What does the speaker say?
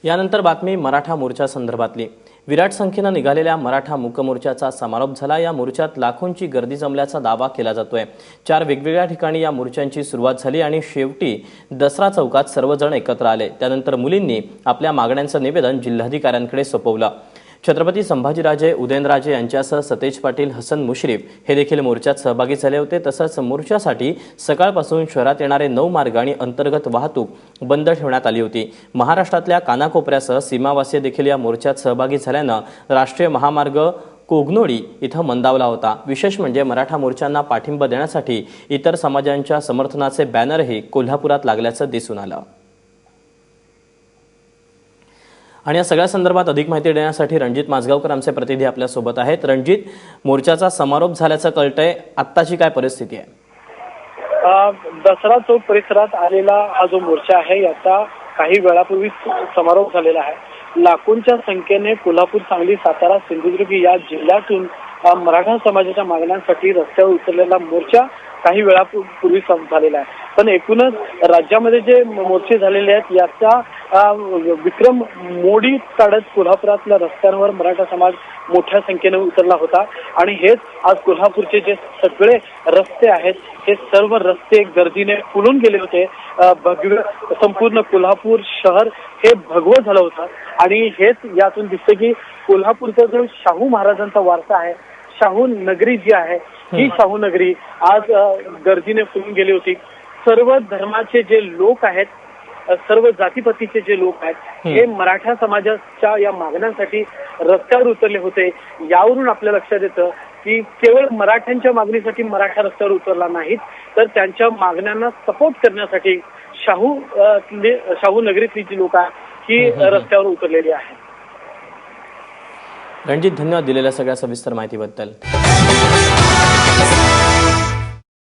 यानंतर बातमी मराठा मोर्चा संदर्भातली। विराट संख्येने निघालेल्या मराठा मूक मोर्चाचा समारोप झाला। या मोर्चात लाखोंची गर्दी जमल्याचा दावा केला जातोय। 4 वेगवेगळ्या ठिकाणी या मोर्चांची सुरुवात झाली आणि शेवटी दसरा चौकात सर्वजण एकत्र आले। त्यानंतर मुलींनी आपल्या मागण्यांचं निवेदन जिल्हाधिकाऱ्यांकडे सोपवलं। छत्रपती संभाजीराजे, उदयनराजे यांच्यासह सतेज पाटील, हसन मुश्रीफ हे देखील मोर्चात सहभागी झाले होते। तसंच मोर्चासाठी सकाळपासून शहरात येणारे 9 मार्ग आणि अंतर्गत वाहतूक बंद ठेवण्यात आली होती। महाराष्ट्रातल्या कानाकोपऱ्यासह सीमावासीय देखील या मोर्चात सहभागी झाल्यानं राष्ट्रीय महामार्ग कोगनोळी इथं मंदावला होता। विशेष म्हणजे मराठा मोर्चांना पाठिंबा देण्यासाठी इतर समाजांच्या समर्थनाचे बॅनरही कोल्हापुरात लागल्याचं दिसून आलं। आणि या सगळ्या संदर्भात अधिक माहिती देण्यासाठी रणजित माजगावकर आमचे प्रतिनिधी आपल्या सोबत आहेत। रणजित, मोर्चाचा समारोप झाल्याचं कळतंय, आत्ताची काय परिस्थिती आहे? दसरा चौक परिसरात आलेला हा जो मोर्चा आहे याचा काही वेळापूर्वी समारोप झालेला आहे। लाखोंच्या संख्येने कोल्हापूर, सांगली, सातारा, सिंधुदुर्ग या जिल्ह्यातून मराठा समाजाच्या मागण्यांसाठी रस्त्यावर उतरलेला मोर्चा काही वेळापूर्वी झालेला आहे। पण एकूणच राज्यामध्ये जे मोर्चे झालेले आहेत याचा विक्रम मोडी काढत कोल्हापुरातल्या रस्त्यांवर मराठा समाज मोठ्या संख्येने उतरला होता। आणि हेच आज कोल्हापूरचे जे सगळे रस्ते आहेत हे सर्व रस्ते गर्दीने फुलून गेले होते। भगवे संपूर्ण कोल्हापूर शहर हे भगवं झालं होतं। आणि हेच यातून दिसतं की कोल्हापूरचा जो शाहू महाराजांचा वारसा आहे, शाहू नगरी जी आहे ही शाहू नगरी आज गर्दीने फुलून गेली होती। सर्व धर्माचे जे लोक आहेत, सर्व जातीपतीचे जे लोक आहेत हे मराठा समाजाच्या या मागण्यांसाठी रस्त्यावर उतरले होते। यावरून आपल्या लक्षात येतं की केवळ मराठ्यांच्या मागणीसाठी मराठा रस्त्यावर उतरला नाहीत, तर त्यांच्या मागण्यांना सपोर्ट करण्यासाठी शाहू नगरीतली जी लोक आहेत ही रस्त्यावर उतरलेली आहेत। रणजित, धन्यवाद दिलेल्या सगळ्या सविस्तर माहितीबद्दल।